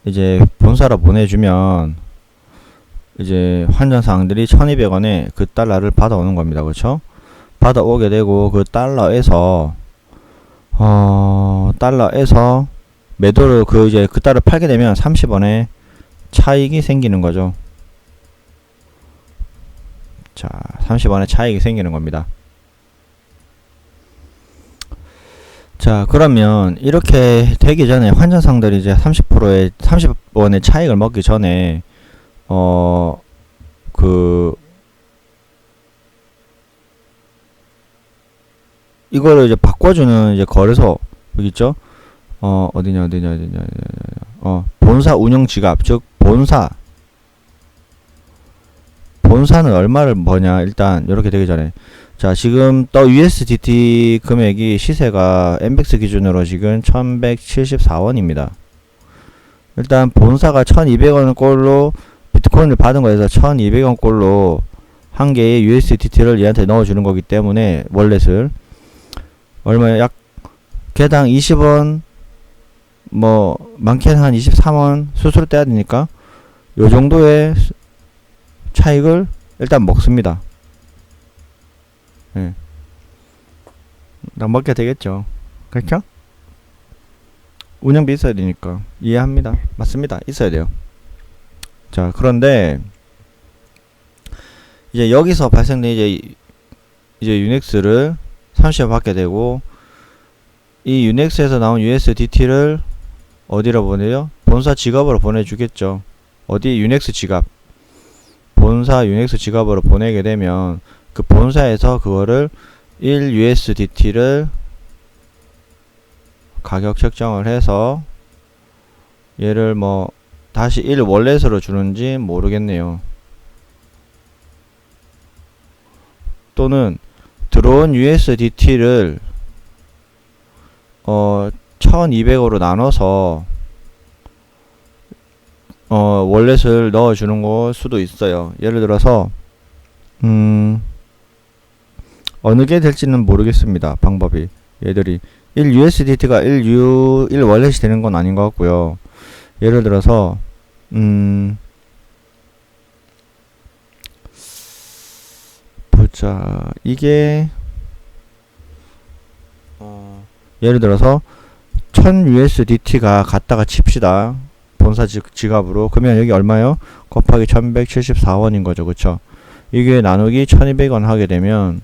이제 본사로 보내주면 이제 환전사항들이 1200원에 그 달러를 받아오는 겁니다. 그렇죠? 받아오게 되고 그 달러에서 매도를 이제 그 달러를 팔게 되면 30원의 차익이 생기는 거죠. 자, 30원의 차익이 생기는 겁니다. 자, 그러면 이렇게 되기 전에 환전상들이 이제 30원의 차익을 먹기 전에 이거를 이제 바꿔주는 이제 거래소 여기 있죠? 어디냐 본사 운영 지갑 즉 본사는 얼마를 버냐 일단 이렇게 되기 전에 자 지금 또 USDT 금액이 시세가 MBEX 기준으로 지금 1174원입니다. 일단 본사가 1200원 꼴로 비트코인을 받은 거에서 1200원 꼴로 한 개의 USDT를 얘한테 넣어주는 거기 때문에 월렛을 얼마야? 약 개당 20원 뭐 많게는 한 23원 수수료 떼야 되니까 요 정도의 차익을 일단 먹습니다. 예. 먹게 되겠죠. 그렇죠? 운영비 있어야 되니까 이해합니다. 맞습니다. 있어야 돼요. 자, 그런데 이제 여기서 발생된 이제 유넥스를 30원 받게 되고 이 유넥스에서 나온 USDT를 어디로 보내요? 본사 지갑으로 보내주겠죠. 어디? 유넥스 지갑. 본사 유넥스 지갑으로 보내게 되면 그 본사에서 그거를 1USDT를 가격 책정을 해서 얘를 뭐 다시 1월렛으로 주는지 모르겠네요. 또는 들어온 USDT를 1200으로 나눠서 월렛을 넣어주는 걸 수도 있어요. 예를 들어서 어느 게 될지는 모르겠습니다. 방법이 얘들이 1USDT가 1월렛이 되는 건 아닌 것 같고요. 예를 들어서 보자. 이게 예를 들어서 1000USDT가 갔다가 칩시다. 본사 지갑으로. 그러면 여기 얼마요? 곱하기 1174원인 거죠. 그쵸? 이게 나누기 1200원 하게 되면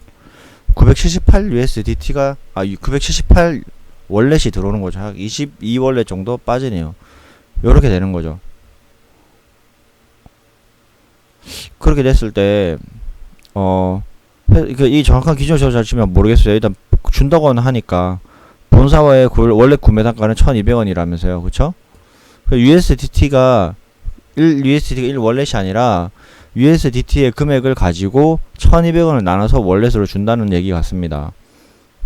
978 USDT가 978 월렛이 들어오는 거죠. 한 22월렛 정도 빠지네요. 요렇게 되는 거죠. 그렇게 됐을 때, 이 정확한 기준을 저도 잘 치면 모르겠어요. 일단 준다고는 하니까 본사와의 월렛 구매 단가는 1200원이라면서요. 그쵸? USDT가 1 월렛이 아니라 USDT의 금액을 가지고 1200원을 나눠서 월렛으로 준다는 얘기 같습니다.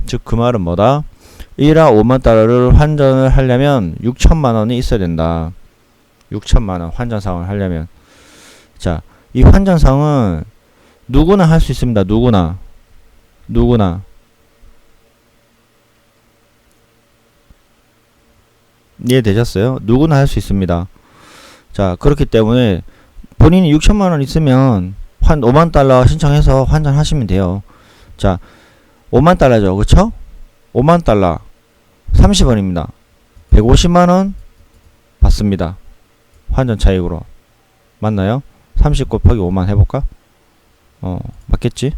즉 그 말은 뭐다? 1화 5만달러를 환전을 하려면 6천만원이 있어야 된다. 6천만원 환전상을 하려면. 자, 이 환전상은 누구나 할 수 있습니다. 누구나. 이해되셨어요? 누구나 할 수 있습니다. 자, 그렇기 때문에 본인이 6천만원 있으면 5만달러 신청해서 환전하시면 돼요. 자, 5만달러죠. 그쵸? 5만달러 30원입니다. 150만원 받습니다. 환전 차익으로. 맞나요? 30 곱하기 5만 해볼까? 맞겠지?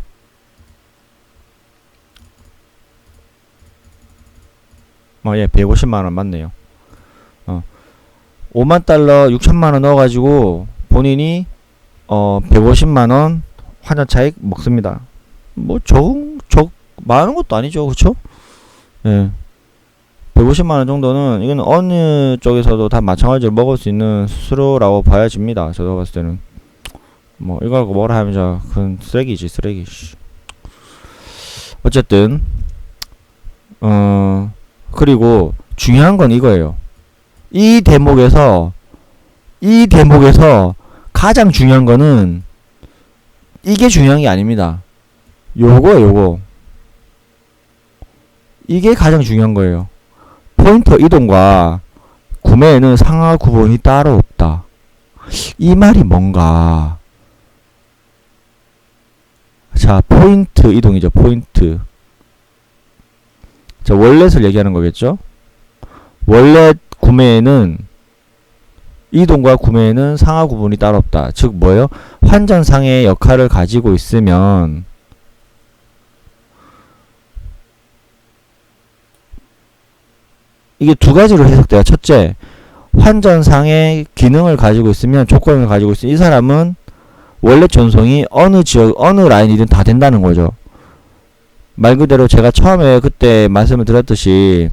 예, 150만원 맞네요. 5만달러 6천만원 넣어가지고 본인이 150만원 환전 차익 먹습니다. 뭐 많은 것도 아니죠. 그쵸? 예. 150만원 정도는 이건 어느 쪽에서도 다 마찬가지로 먹을 수 있는 수수료라고 봐야집니다. 저도 봤을 때는 뭐 이걸 뭐라 하면 그건 쓰레기지 쓰레기. 어쨌든 그리고 중요한 건 이거예요. 이 대목에서 가장 중요한 거는 이게 중요한 게 아닙니다. 요거 이게 가장 중요한 거예요. 포인터 이동과 구매에는 상하 구분이 따로 없다. 이 말이 뭔가? 자, 포인트 이동이죠. 포인트. 자, 월렛을 얘기하는 거겠죠? 월렛 구매에는 이동과 구매에는 상하 구분이 따로 없다. 즉 뭐예요? 환전상의 역할을 가지고 있으면 이게 두 가지로 해석돼요. 첫째, 환전상의 기능을 가지고 있으면, 조건을 가지고 있으면 이 사람은 월렛 전송이 어느 지역, 어느 라인이든 다 된다는 거죠. 말 그대로 제가 처음에 그때 말씀을 드렸듯이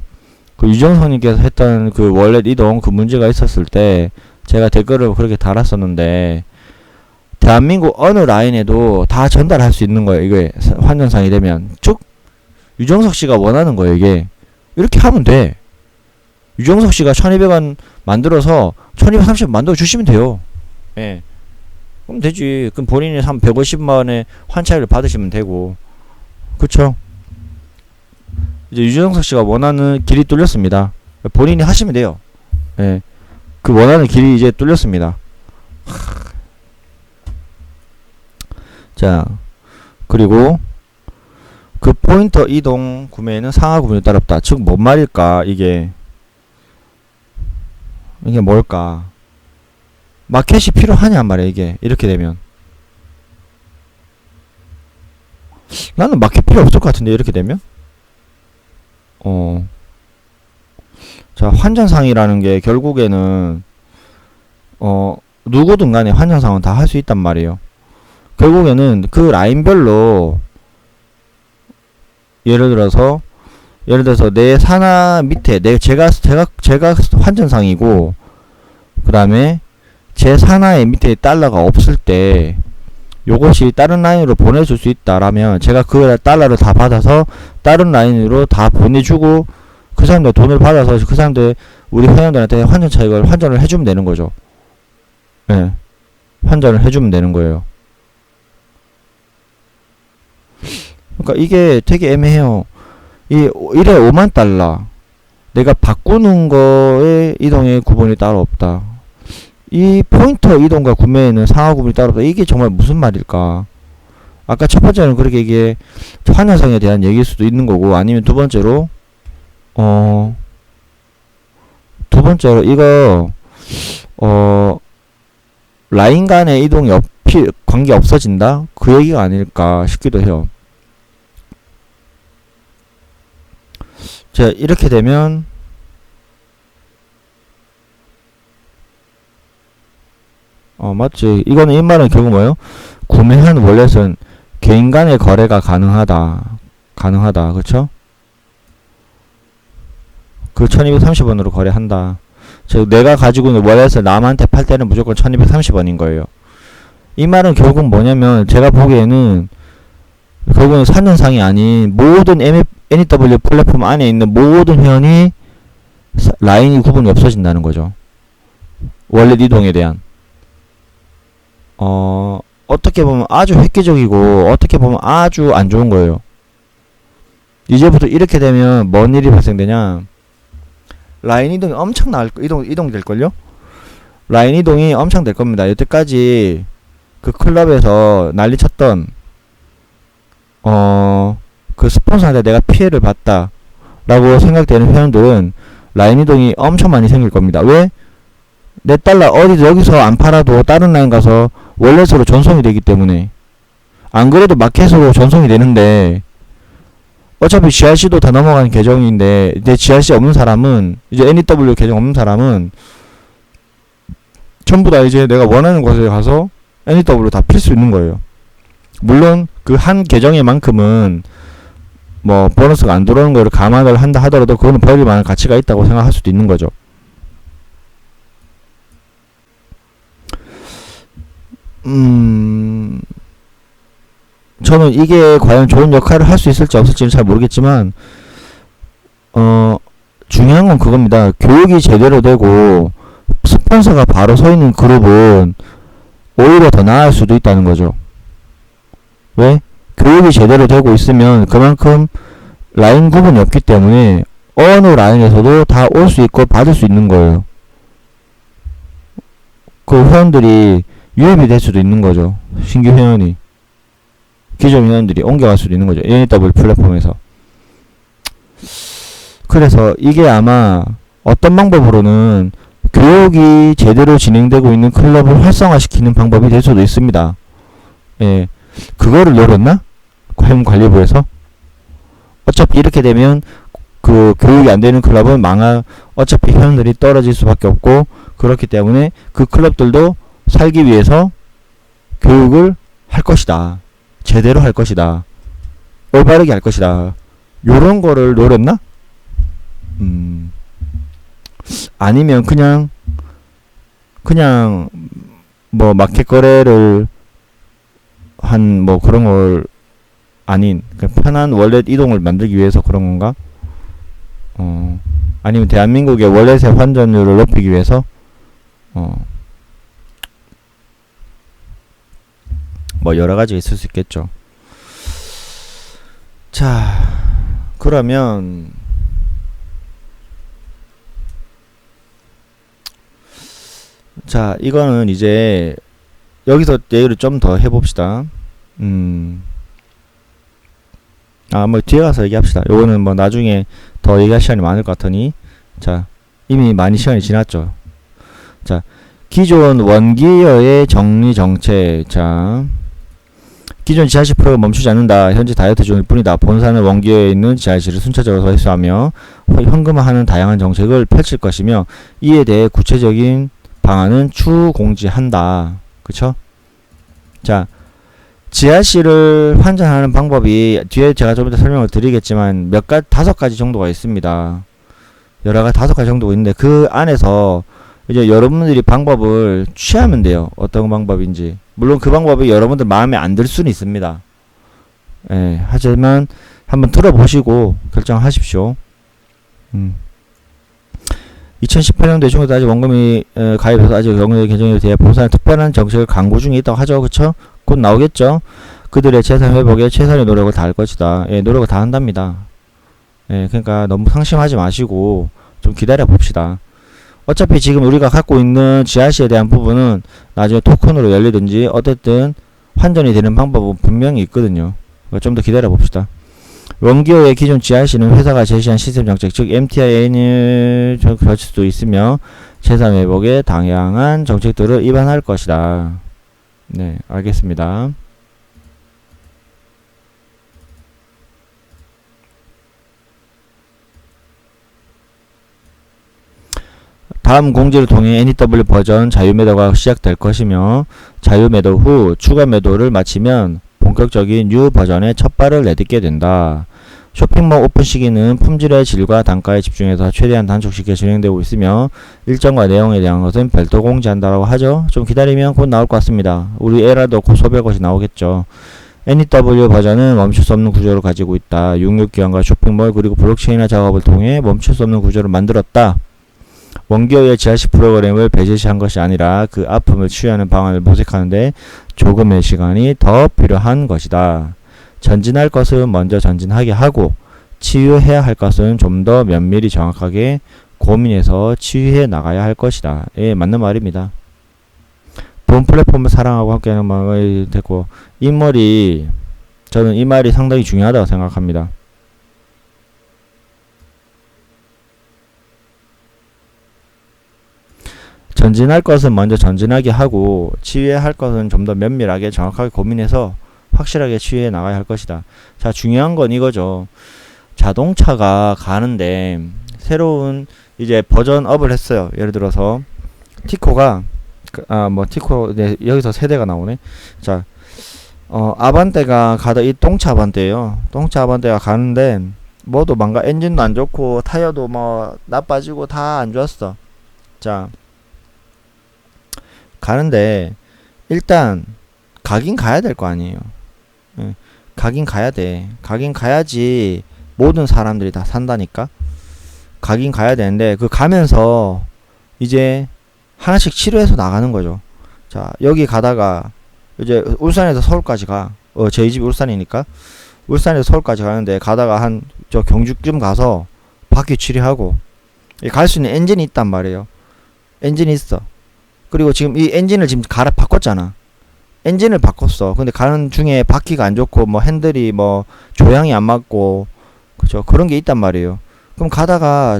그 유정성님께서 했던 그 월렛 이동 그 문제가 있었을 때 제가 댓글을 그렇게 달았었는데, 대한민국 어느 라인에도 다 전달할 수 있는 거예요. 이게 환전상이 되면. 즉 유정석 씨가 원하는 거예요. 이게 이렇게 하면 돼. 유정석 씨가 1200원 만들어서 1230원 만들어 주시면 돼요. 예. 그럼 되지. 그럼 본인이 150만원의 환차율을 받으시면 되고. 그쵸? 이제 유정석 씨가 원하는 길이 뚫렸습니다. 본인이 하시면 돼요. 예. 그 원하는 길이 이제 뚫렸습니다. 자, 그리고 그 포인터 이동 구매에는 상하 구분이 따롭다. 즉, 뭔 말일까, 이게 뭘까? 마켓이 필요하냐 말이야. 이게 이렇게 되면 나는 마켓 필요 없을 것 같은데, 이렇게 되면. 자, 환전상이라는 게 결국에는 누구든 간에 환전상은 다 할 수 있단 말이에요. 결국에는 그 라인별로 예를 들어서 내 산하 밑에 제가 환전상이고, 그 다음에 제 산하의 밑에 달러가 없을 때 요것이 다른 라인으로 보내줄 수 있다라면 제가 그 달러를 다 받아서 다른 라인으로 다 보내주고 그 사람들 돈을 받아서 그 사람들 우리 회원들한테 환전 차익을 환전을 해주면 되는 거죠. 예. 환전을 해주면 되는 거예요. 그러니까 이게 되게 애매해요. 이 1회 5만 달러 내가 바꾸는 거에 이동의 구분이 따로 없다. 이 포인터 이동과 구매에는 상하 구분이 따로 없다. 이게 정말 무슨 말일까? 아까 첫 번째는 그렇게 이게 환전상에 대한 얘기일 수도 있는 거고, 아니면 두 번째로 이거 라인 간의 이동이 관계 없어진다? 그 얘기가 아닐까 싶기도 해요. 자, 이렇게 되면 맞지. 이거는 이 말은 결국 뭐예요? 구매한 월렛은 개인 간의 거래가 가능하다. 그쵸? 그 1230원으로 거래한다. 즉 내가 가지고 있는 월렛을 남한테 팔 때는 무조건 1230원인 거예요. 이 말은 결국 뭐냐면 제가 보기에는 결국은 사년상이 아닌 모든 NEW 플랫폼 안에 있는 모든 회원이 라인이 구분이 없어진다는 거죠. 월렛 이동에 대한 어떻게 보면 아주 획기적이고 어떻게 보면 아주 안 좋은 거예요. 이제부터 이렇게 되면 뭔 일이 발생되냐? 라인 이동이 엄청 이동될걸요? 라인 이동이 엄청 될 겁니다. 여태까지 그 클럽에서 난리 쳤던 그 스폰서한테 내가 피해를 봤다 라고 생각되는 회원들은 라인 이동이 엄청 많이 생길 겁니다. 왜? 내 달러 어디 여기서 안 팔아도 다른 라인 가서 월렛으로 전송이 되기 때문에. 안 그래도 마켓으로 전송이 되는데 어차피 GRC도 다 넘어간 계정인데 이제 GRC 없는 사람은 이제 NEW 계정 없는 사람은 전부 다 이제 내가 원하는 곳에 가서 NEW 다 필 수 있는 거예요. 물론 그 한 계정의 만큼은 뭐 보너스가 안 들어오는 거를 감안을 한다 하더라도 그거는 버릴 만한 가치가 있다고 생각할 수도 있는 거죠. 저는 이게 과연 좋은 역할을 할 수 있을지 없을지는 잘 모르겠지만 중요한 건 그겁니다. 교육이 제대로 되고 스폰서가 바로 서 있는 그룹은 오히려 더 나을 수도 있다는 거죠. 왜? 교육이 제대로 되고 있으면 그만큼 라인 구분이 없기 때문에 어느 라인에서도 다 올 수 있고 받을 수 있는 거예요. 그 회원들이 유입이 될 수도 있는 거죠. 신규 회원이. 기존 회원들이 옮겨갈 수도 있는 거죠. NEW 플랫폼에서. 그래서 이게 아마 어떤 방법으로는 교육이 제대로 진행되고 있는 클럽을 활성화시키는 방법이 될 수도 있습니다. 예. 그거를 노렸나? 회원관리부에서? 어차피 이렇게 되면 그 교육이 안 되는 클럽은 어차피 회원들이 떨어질 수밖에 없고, 그렇기 때문에 그 클럽들도 살기 위해서 교육을 할 것이다. 제대로 할 것이다. 올바르게 할 것이다. 요런 거를 노렸나? 아니면 그냥 뭐 마켓 거래를 한 뭐 그런 걸 아닌 편한 월렛 이동을 만들기 위해서 그런 건가? 아니면 대한민국의 월렛의 환전율을 높이기 위해서 뭐 여러 가지 있을 수 있겠죠. 자, 그러면 자, 이거는 이제 여기서 얘기를 좀 더 해봅시다. 뭐 뒤에 가서 얘기합시다. 요거는 뭐 나중에 더 얘기할 시간이 많을 것 같으니. 자, 이미 많이 시간이 지났죠. 자, 기존 원기어의 정리 정책. 자, 기존 GRC 프로가 멈추지 않는다. 현재 다이어트 중일 뿐이다. 본사는 원기어에 있는 GRC를 순차적으로 회수하며 현금화하는 다양한 정책을 펼칠 것이며 이에 대해 구체적인 방안은 추후 공지한다. 그쵸? 자, GRC를 환전하는 방법이 뒤에 제가 좀 이따 설명을 드리겠지만 다섯 가지 정도가 있습니다. 다섯 가지 정도가 있는데 그 안에서 이제 여러분들이 방법을 취하면 돼요. 어떤 방법인지. 물론 그 방법이 여러분들 마음에 안 들 수는 있습니다. 예, 하지만 한번 들어보시고 결정하십시오. 2018년도에 중에도 아직 원금이 가입해서 아직 영역의 개정에 대해 본사는 특별한 정책을 강구 중에 있다고 하죠. 그쵸? 곧 나오겠죠? 그들의 재산 회복에 최선의 노력을 다할 것이다. 예, 노력을 다 한답니다. 예, 그러니까 너무 상심하지 마시고 좀 기다려 봅시다. 어차피 지금 우리가 갖고 있는 GRC에 대한 부분은 나중에 토큰으로 열리든지 어쨌든 환전이 되는 방법은 분명히 있거든요. 좀 더 기다려 봅시다. 원기어의 기존 GRC는 회사가 제시한 시스템 정책, 즉 MTIN을 펼칠 수도 있으며 재산 회복에 다양한 정책들을 입안할 것이다. 네, 알겠습니다. 다음 공지를 통해 NEW 버전 자유 매도가 시작될 것이며 자유 매도 후 추가 매도를 마치면 본격적인 뉴 버전의 첫 발을 내딛게 된다. 쇼핑몰 오픈 시기는 품질의 질과 단가에 집중해서 최대한 단축시켜 진행되고 있으며 일정과 내용에 대한 것은 별도 공지한다라고 하죠. 좀 기다리면 곧 나올 것 같습니다. 우리 에라도 곧 소별 것이 나오겠죠. NEW 버전은 멈출 수 없는 구조를 가지고 있다. 66기관과 쇼핑몰 그리고 블록체인화 작업을 통해 멈출 수 없는 구조를 만들었다. 원기어의 GRC 프로그램을 배제시한 것이 아니라 그 아픔을 치유하는 방안을 모색하는데 조금의 시간이 더 필요한 것이다. 전진할 것은 먼저 전진하게 하고 치유해야 할 것은 좀 더 면밀히 정확하게 고민해서 치유해 나가야 할 것이다. 예, 맞는 말입니다. 본 플랫폼을 사랑하고 함께하는 마음이 됐고 저는 이 말이 상당히 중요하다고 생각합니다. 전진할 것은 먼저 전진하게 하고 치유해야 할 것은 좀 더 면밀하게 정확하게 고민해서 확실하게 치유해 나가야 할 것이다. 자, 중요한 건 이거죠. 자동차가 가는데 새로운 이제 버전업을 했어요. 예를 들어서 티코가 티코 네, 여기서 세대가 나오네. 자, 아반떼가 이 똥차 아반떼예요. 똥차 아반떼가 가는데 뭐도 엔진도 안 좋고 타이어도 뭐 나빠지고 다 안 좋았어. 자, 가는데 일단 가긴 가야 될 거 아니에요. 예, 가긴 가야 돼. 가긴 가야지 모든 사람들이 다 산다니까. 가긴 가야 되는데 그 가면서 이제 하나씩 치료해서 나가는 거죠. 자, 여기 가다가 이제 울산에서 서울까지 가. 저희 집이 울산이니까 울산에서 서울까지 가는데 가다가 한 저 경주쯤 가서 바퀴 치료하고 갈 수 있는 엔진이 있단 말이에요. 엔진이 있어. 그리고 지금 이 엔진을 지금 바꿨잖아. 엔진을 바꿨어. 근데 가는 중에 바퀴가 안 좋고 뭐 핸들이 뭐 조향이 안 맞고 그죠? 그런 게 있단 말이에요. 그럼 가다가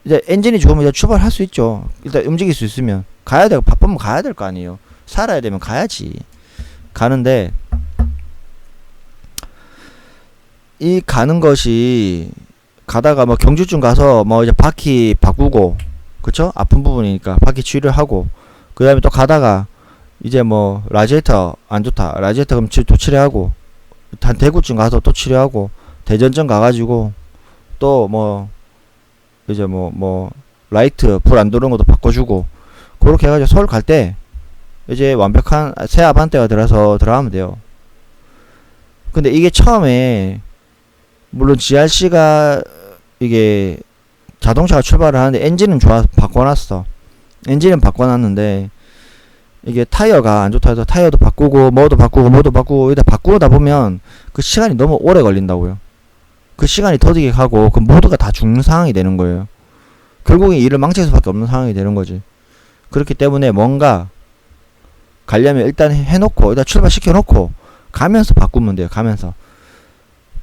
이제 엔진이 좋으면 이제 출발할 수 있죠. 일단 움직일 수 있으면 가야 되고 바쁘면 가야 될 거 아니에요. 살아야 되면 가야지. 가는데 이 가는 것이 가다가 뭐 경주쯤 가서 뭐 이제 바퀴 바꾸고 그쵸? 아픈 부분이니까 바퀴 치료를 하고 그 다음에 또 가다가 이제 뭐 라지에이터 안 좋다. 라지에이터 그럼 또 치료하고 한 대구쯤 가서 또 치료하고 대전쯤 가가지고 또 뭐 이제 뭐 라이트 불 안 들어오는 것도 바꿔주고 그렇게 해가지고 서울 갈 때 이제 완벽한 새 아반떼가 들어가면 돼요. 근데 이게 처음에 물론 GRC가 이게 자동차가 출발을 하는데 엔진은 바꿔놨어. 엔진은 바꿔놨는데 이게 타이어가 안 좋다 해서 타이어도 바꾸고 뭐도 바꾸고 이다 바꾸다 보면 그 시간이 너무 오래 걸린다고요. 그 시간이 더디게 가고 그 모두가 다 죽는 상황이 되는 거예요. 결국에 일을 망칠 수밖에 없는 상황이 되는 거지. 그렇기 때문에 뭔가 가려면 일단 해놓고 일단 출발시켜놓고 가면서 바꾸면 돼요.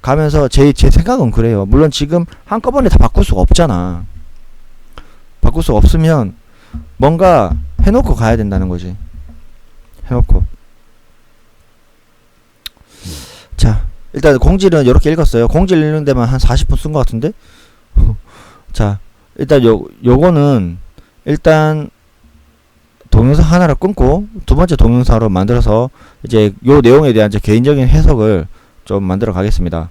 가면서 제 생각은 그래요. 물론 지금 한꺼번에 다 바꿀 수가 없잖아. 바꿀 수가 없으면 뭔가 해놓고 가야 된다는 거지. 해놓고. 자, 일단 공지는 이렇게 읽었어요. 공지를 읽는 데만 한 40분 쓴 것 같은데? 자, 일단 요거는 일단 동영상 하나를 끊고 두 번째 동영상으로 만들어서 이제 요 내용에 대한 제 개인적인 해석을 좀 만들어 가겠습니다.